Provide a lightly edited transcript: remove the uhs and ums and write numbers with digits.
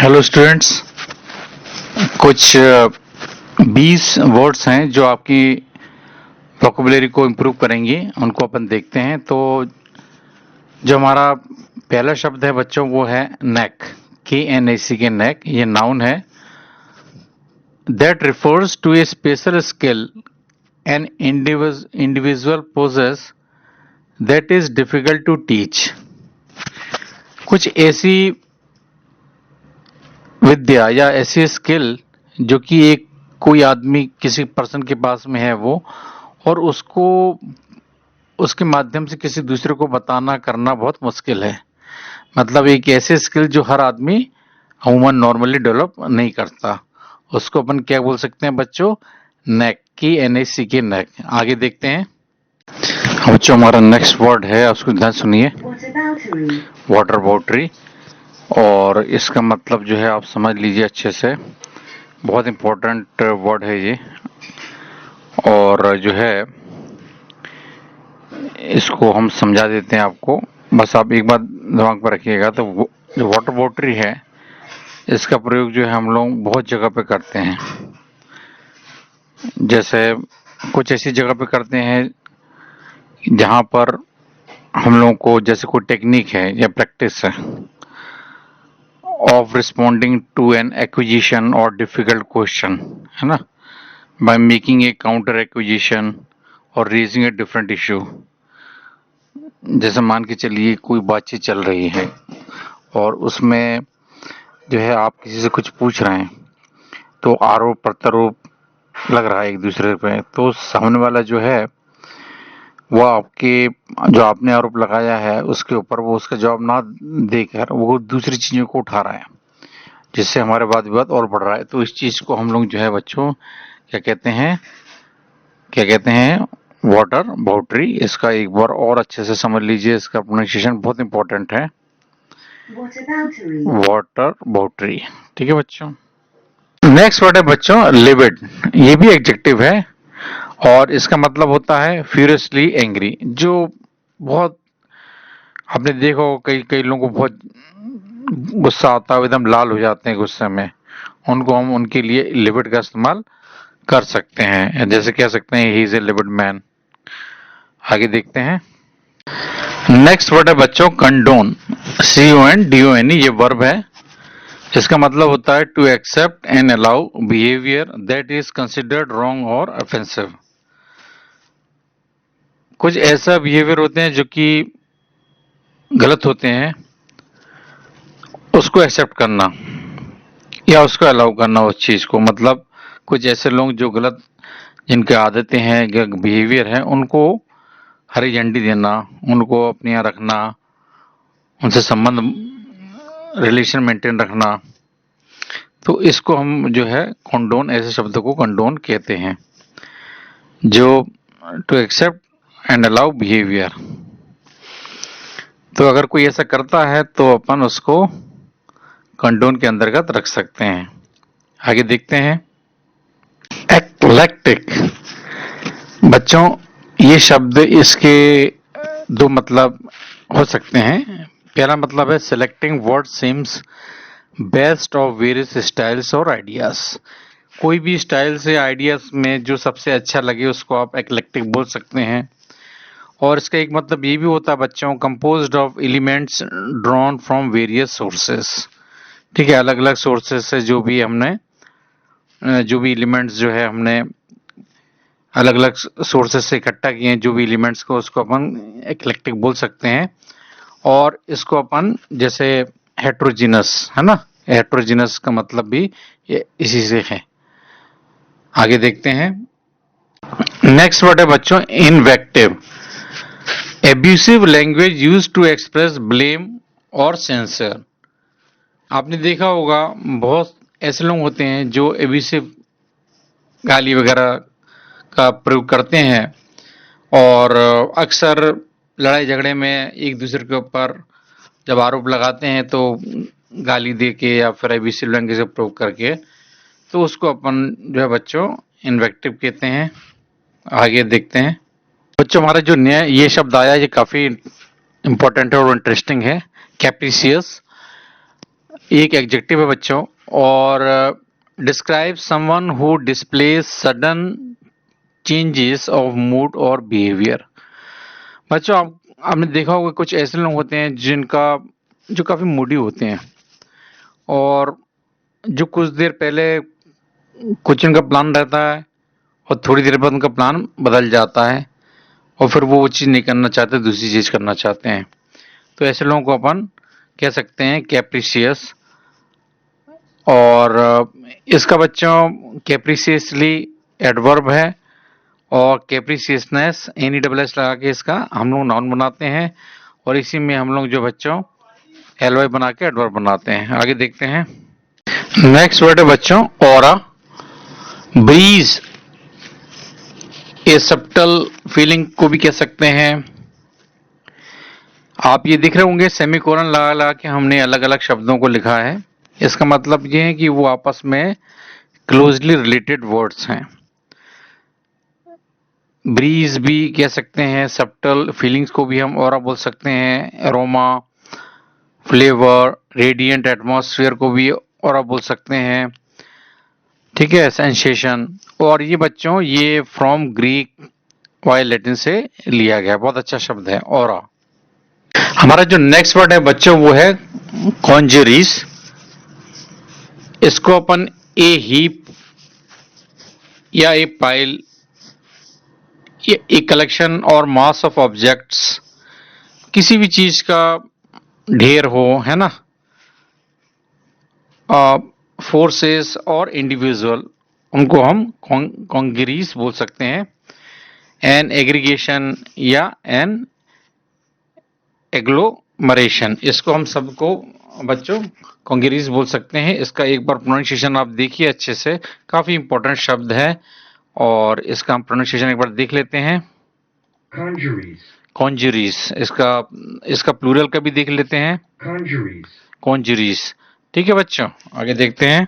Hello students, कुछ 20 words हैं जो आपकी वोकेबुलरी को इम्प्रूव करेंगी। उनको अपन देखते हैं। तो जो हमारा पहला शब्द है बच्चों वो है नेक, KNAC के नेक। ये नाउन है। That refers to a special skill an individual possesses that is difficult to teach. कुछ ऐसी विद्या या ऐसी स्किल जो कि एक कोई आदमी किसी पर्सन के पास में है वो, और उसको उसके माध्यम से किसी दूसरे को बताना करना बहुत मुश्किल है। मतलब एक ऐसी स्किल जो हर आदमी अमूमन नॉर्मली डेवलप नहीं करता। उसको अपन क्या बोल सकते हैं बच्चों? नेक, KNAC के नेक। आगे देखते हैं। बच्चों हमारा नेक्स्ट वर्ड है, उसको ध्यान सुनिए। वाटर बाउटरी। और इसका मतलब जो है आप समझ लीजिए अच्छे से। बहुत इम्पोर्टेंट वर्ड है ये। और जो है इसको हम समझा देते हैं आपको। बस आप एक बात दिमाग पर रखिएगा। तो जो वाटर बाउटरी है इसका प्रयोग जो है हम लोग बहुत जगह पे करते हैं। जैसे कुछ ऐसी जगह पे करते हैं जहाँ पर हम लोगों को, जैसे कोई टेक्निक है या प्रैक्टिस है of responding to an accusation और डिफिकल्ट क्वेश्चन, है ना, by making a counter accusation और रेजिंग ए डिफरेंट इशू। जैसे मान के चलिए कोई बातचीत चल रही है और उसमें जो है आप किसी से कुछ पूछ रहे हैं, तो आरोप प्रत्यारोप लग रहा है एक दूसरे पे। तो सामने वाला जो है वो आपके, जो आपने आरोप लगाया है उसके ऊपर, वो उसका जवाब ना देकर वो दूसरी चीजों को उठा रहा है, जिससे हमारे वाद विवाद और बढ़ रहा है। तो इस चीज को हम लोग जो है बच्चों क्या कहते हैं, वाटर बाउटरी। इसका एक बार और अच्छे से समझ लीजिए, इसका प्रोनाउंसिएशन बहुत इंपॉर्टेंट है। वाटर बाउटरी। ठीक है बच्चों। नेक्स्ट वर्ड है बच्चों लिविड। ये भी एडजेक्टिव है और इसका मतलब होता है फ्यूरियसली एंग्री। जो बहुत, आपने देखा होगा कई कई लोगों को बहुत गुस्सा आता है, एकदम लाल हो जाते हैं गुस्से में। उनको हम उनके लिए लिविड का इस्तेमाल कर सकते हैं। जैसे कह सकते हैं he is a levied man. आगे देखते हैं। नेक्स्ट वर्ड है बच्चों कंडोन, CONDONE। ये वर्ब है। इसका मतलब होता है to accept and allow behaviour that is considered wrong और ऑफेंसिव। कुछ ऐसा बिहेवियर होते हैं जो कि गलत होते हैं, उसको एक्सेप्ट करना या उसको अलाउ करना उस चीज को। मतलब कुछ ऐसे लोग जो गलत, जिनकी आदतें हैं या बिहेवियर है, उनको हरी झंडी देना, उनको अपने यहाँ रखना, उनसे संबंध, रिलेशन मेंटेन रखना। तो इसको हम जो है कंडोन, ऐसे शब्दों को कंडोन कहते हैं, जो to accept and allow behaviour. तो अगर कोई ऐसा करता है तो अपन उसको कंडोन के अंतर्गत रख सकते हैं। आगे देखते हैं। एक्लेक्टिक। बच्चों ये शब्द, इसके दो मतलब हो सकते हैं। पहला मतलब है selecting what seems best of various styles और आइडियाज। कोई भी स्टाइल से आइडियाज में जो सबसे अच्छा लगे उसको आप एक्लेक्टिक बोल सकते हैं। और इसका एक मतलब ये भी होता है बच्चों, composed of elements drawn from various sources. ठीक है, अलग अलग सोर्सेस से जो भी हमने, जो भी एलिमेंट्स जो है हमने अलग अलग सोर्सेस से इकट्ठा किए हैं, जो भी एलिमेंट्स को, उसको अपन एक्लेक्टिक बोल सकते हैं। और इसको अपन जैसे हेट्रोजीनस, है ना, हेट्रोजीनस का मतलब भी इसी से है। आगे देखते हैं। नेक्स्ट वर्ड है बच्चों invective. Abusive language use to express blame और सेंसर। आपने देखा होगा बहुत ऐसे लोग होते हैं जो एब्यूसिव गाली वगैरह का प्रयोग करते हैं और अक्सर लड़ाई झगड़े में एक दूसरे के ऊपर जब आरोप लगाते हैं तो गाली दे के या फिर एब्यूसिव लैंग्वेज का प्रयोग करके, तो उसको अपन जो है बच्चों इन्वेक्टिव कहते हैं। आगे देखते हैं। बच्चों हमारा जो नया ये शब्द आया, ये काफी इंपॉर्टेंट है और इंटरेस्टिंग है, कैप्रिसियस। एक एडजेक्टिव है बच्चों, और describe someone who displays sudden changes of mood और बिहेवियर। बच्चों आपने देखा होगा कुछ ऐसे लोग होते हैं जो काफी मूडी होते हैं, और जो कुछ देर पहले कुछ उनका प्लान रहता है और थोड़ी देर बाद उनका प्लान बदल जाता है, और फिर वो चीज़ नहीं करना चाहते, दूसरी चीज़ करना चाहते हैं। तो ऐसे लोगों को अपन कह सकते हैं कैप्रिशियस। और इसका बच्चों कैप्रिशियसली एडवर्ब है, और कैप्रिशियसनेस NESS लगा के इसका हम लोग नाउन बनाते हैं, और इसी में हम लोग जो बच्चों LY बना के एडवर्ब बनाते हैं। आगे देखते हैं। नेक्स्ट वर्ड है बच्चों ऑरा। ब्रीज ए सब्टल फीलिंग को भी कह सकते हैं। आप ये दिख रहे होंगे सेमीकोलन लगा लगा के हमने अलग अलग शब्दों को लिखा है। इसका मतलब ये है कि वो आपस में क्लोजली रिलेटेड वर्ड्स हैं। ब्रीज भी कह सकते हैं, सब्टल फीलिंग्स को भी हम ऑरा बोल सकते हैं, एरोमा, फ्लेवर, रेडिएंट एटमॉस्फेयर को भी ऑरा बोल सकते हैं, ठीक है, सेंसेशन। और ये बच्चों ये फ्रॉम ग्रीक वाई लैटिन से लिया गया, बहुत अच्छा शब्द है ऑरा। हमारा जो नेक्स्ट वर्ड है बच्चों वो है कॉन्जरीज। इसको अपन ए हीप या ए पाइल, ए कलेक्शन और मास ऑफ ऑब्जेक्ट्स, किसी भी चीज का ढेर हो, है ना, फोर्सेस और इंडिविजुअल, उनको हम कॉन्गरीज बोल सकते हैं। एन एग्रीगेशन या एन एग्लोमरेशन, इसको हम सबको बच्चों कॉन्गरीज बोल सकते हैं। इसका एक बार प्रोनाउंसिएशन आप देखिए अच्छे से, काफी इंपॉर्टेंट शब्द है, और इसका हम प्रोनाउंसिएशन एक बार देख लेते हैं। कॉन्जरीज, इसका प्लूरल का भी देख लेते हैं, कॉन्जरीज। ठीक है बच्चों, आगे देखते हैं।